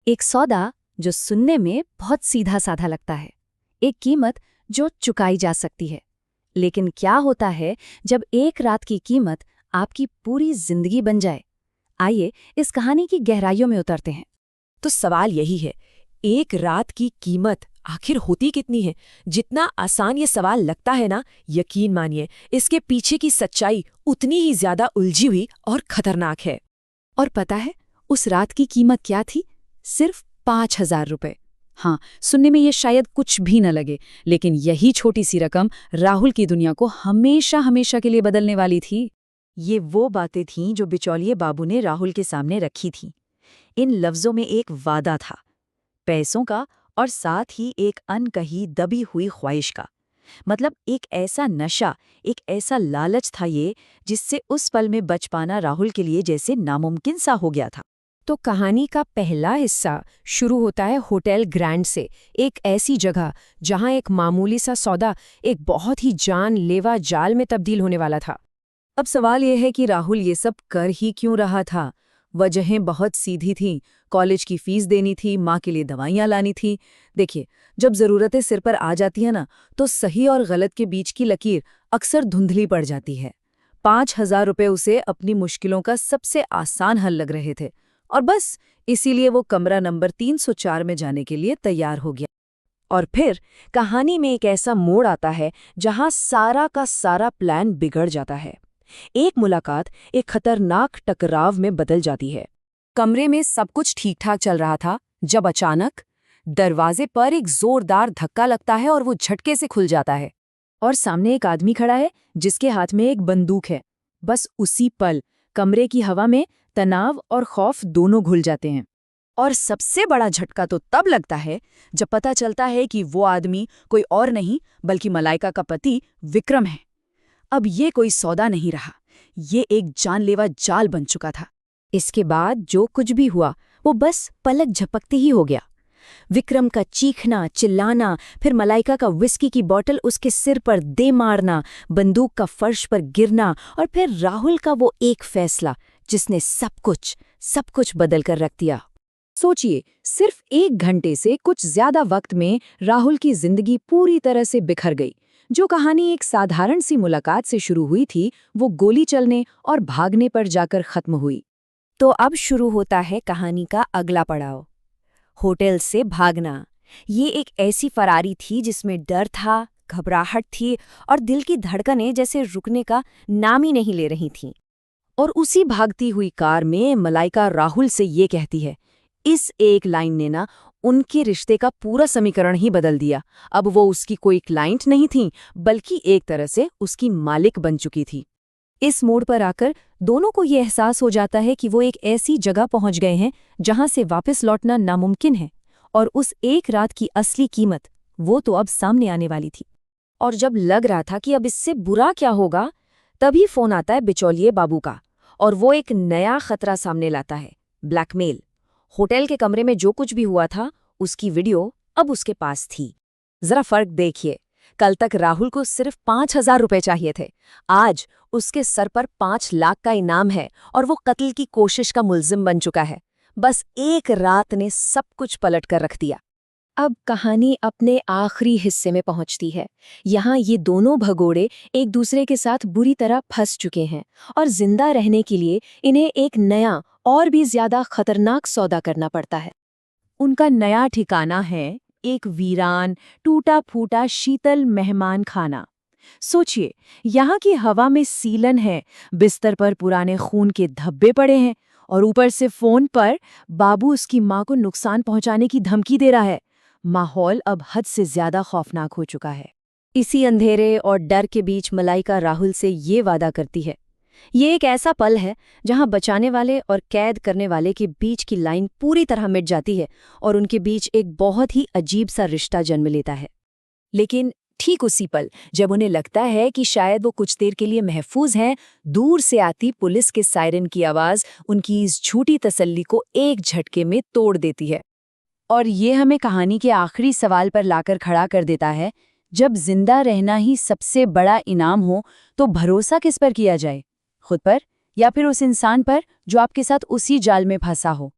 एक सौदा जो सुनने में बहुत सीधा साधा लगता है, एक कीमत जो चुकाई जा सकती है। लेकिन क्या होता है जब एक रात की कीमत आपकी पूरी जिंदगी बन जाए? आइए इस कहानी की गहराइयों में उतरते हैं। तो सवाल यही है, एक रात की कीमत आखिर होती कितनी है? जितना आसान ये सवाल लगता है ना, यकीन मानिए इसके पीछे की सच्चाई उतनी ही ज्यादा उलझी हुई और खतरनाक है। और पता है उस रात की कीमत क्या थी? सिर्फ 5,000 रुपए। हाँ, सुनने में ये शायद कुछ भी न लगे, लेकिन यही छोटी सी रकम राहुल की दुनिया को हमेशा हमेशा के लिए बदलने वाली थी। ये वो बातें थीं जो बिचौलिए बाबू ने राहुल के सामने रखी थीं। इन लफ्जों में एक वादा था, पैसों का, और साथ ही एक अनकही दबी हुई ख्वाहिश का। मतलब एक ऐसा नशा, एक ऐसा लालच था ये, जिससे उस पल में बच पाना राहुल के लिए जैसे नामुमकिन सा हो गया था। तो कहानी का पहला हिस्सा शुरू होता है होटल ग्रैंड से, एक ऐसी जगह जहां एक मामूली सा सौदा एक बहुत ही जानलेवा जाल में तब्दील होने वाला था। अब सवाल यह है कि राहुल ये सब कर ही क्यों रहा था? वजहें बहुत सीधी थीं। कॉलेज की फीस देनी थी, माँ के लिए दवाइयाँ लानी थी। देखिए, जब ज़रूरतें सिर पर आ जाती है ना, तो सही और गलत के बीच की लकीर अक्सर धुंधली पड़ जाती है। 5,000 रुपये उसे अपनी मुश्किलों का सबसे आसान हल लग रहे थे, और बस इसीलिए वो कमरा नंबर 304 में जाने के लिए तैयार हो गया। और फिर कहानी में एक ऐसा मोड़ आता है जहां सारा का सारा प्लान बिगड़ जाता है। एक मुलाकात एक खतरनाक टकराव में बदल जाती है। कमरे में सब कुछ ठीक-ठाक चल रहा था जब अचानक दरवाजे पर एक जोरदार धक्का लगता है और वो झटके से खुल जाता है। और सामने एक आदमी खड़ा है जिसके हाथ में एक बंदूक है। बस उसी पल कमरे की हवा में तनाव और खौफ दोनों घुल जाते हैं। और सबसे बड़ा झटका तो तब लगता है जब पता चलता है कि वो आदमी कोई और नहीं बल्कि मलाइका का पति विक्रम है। अब ये कोई सौदा नहीं रहा, ये एक जानलेवा जाल बन चुका था। इसके बाद जो कुछ भी हुआ वो बस पलक झपकते ही हो गया। विक्रम का चीखना, चिल्लाना, फिर मलाइका का विस्की की बोतल उसके सिर पर दे मारना, बंदूक का फर्श पर गिरना, और फिर राहुल का वो एक फैसला जिसने सब कुछ बदल कर रख दिया। सोचिए, सिर्फ 1 घंटे से कुछ ज्यादा वक्त में राहुल की जिंदगी पूरी तरह से बिखर गई। जो कहानी एक साधारण सी मुलाकात से शुरू हुई थी, वो गोली चलने और भागने पर जाकर खत्म हुई। तो अब शुरू होता है कहानी का अगला पड़ाव, होटल से भागना। ये एक ऐसी फरारी थी जिसमें डर था, घबराहट थी, और दिल की धड़कनें जैसे रुकने का नाम ही नहीं ले रही थीं। और उसी भागती हुई कार में मलाइका राहुल से ये कहती है, इस एक लाइन ने ना उनके रिश्ते का पूरा समीकरण ही बदल दिया। अब वो उसकी कोई क्लाइंट नहीं थी, बल्कि एक तरह से उसकी मालिक बन चुकी थी। इस मोड़ पर आकर दोनों को ये एहसास हो जाता है कि वो एक ऐसी जगह पहुंच गए हैं जहां से वापस लौटना नामुमकिन है, और उस एक रात की असली कीमत वो तो अब सामने आने वाली थी। और जब लग रहा था कि अब इससे बुरा क्या होगा, तभी फोन आता है बिचौलिए बाबू का, और वो एक नया खतरा सामने लाता है, ब्लैकमेल। होटल के कमरे में जो कुछ भी हुआ था उसकी वीडियो अब उसके पास थी। जरा फर्क देखिए, कल तक राहुल को सिर्फ 5,000 रुपए चाहिए थे, आज उसके सर पर 5 लाख का इनाम है और वो कत्ल की कोशिश का मुल्जिम बन चुका है। बस एक रात ने सब कुछ पलट कर रख दिया। अब कहानी अपने आखिरी हिस्से में पहुंचती है। यहाँ ये दोनों भगोड़े एक दूसरे के साथ बुरी तरह फंस चुके हैं, और जिंदा रहने के लिए इन्हें एक नया और भी ज्यादा खतरनाक सौदा करना पड़ता है। उनका नया ठिकाना है एक वीरान, टूटा-फूटा शीतल मेहमान खाना। सोचिए, यहाँ की हवा में सीलन है, बिस्तर पर पुराने खून के धब्बे पड़े हैं, और ऊपर से फोन पर बाबू उसकी माँ को नुकसान पहुंचाने की धमकी दे रहा है। माहौल अब हद से ज्यादा खौफनाक हो चुका है। इसी अंधेरे और डर के बीच मलाइका राहुल से ये वादा करती है। ये एक ऐसा पल है जहां बचाने वाले और कैद करने वाले के बीच की लाइन पूरी तरह मिट जाती है, और उनके बीच एक बहुत ही अजीब सा रिश्ता जन्म लेता है। लेकिन ठीक उसी पल जब उन्हें लगता है कि शायद वो कुछ देर के लिए महफूज हैं, दूर से आती पुलिस के सायरन की आवाज उनकी इस झूठी तसल्ली को एक झटके में तोड़ देती है। और ये हमें कहानी के आखिरी सवाल पर लाकर खड़ा कर देता है, जब जिंदा रहना ही सबसे बड़ा इनाम हो तो भरोसा किस पर किया जाए? खुद पर, या फिर उस इंसान पर जो आपके साथ उसी जाल में फंसा हो?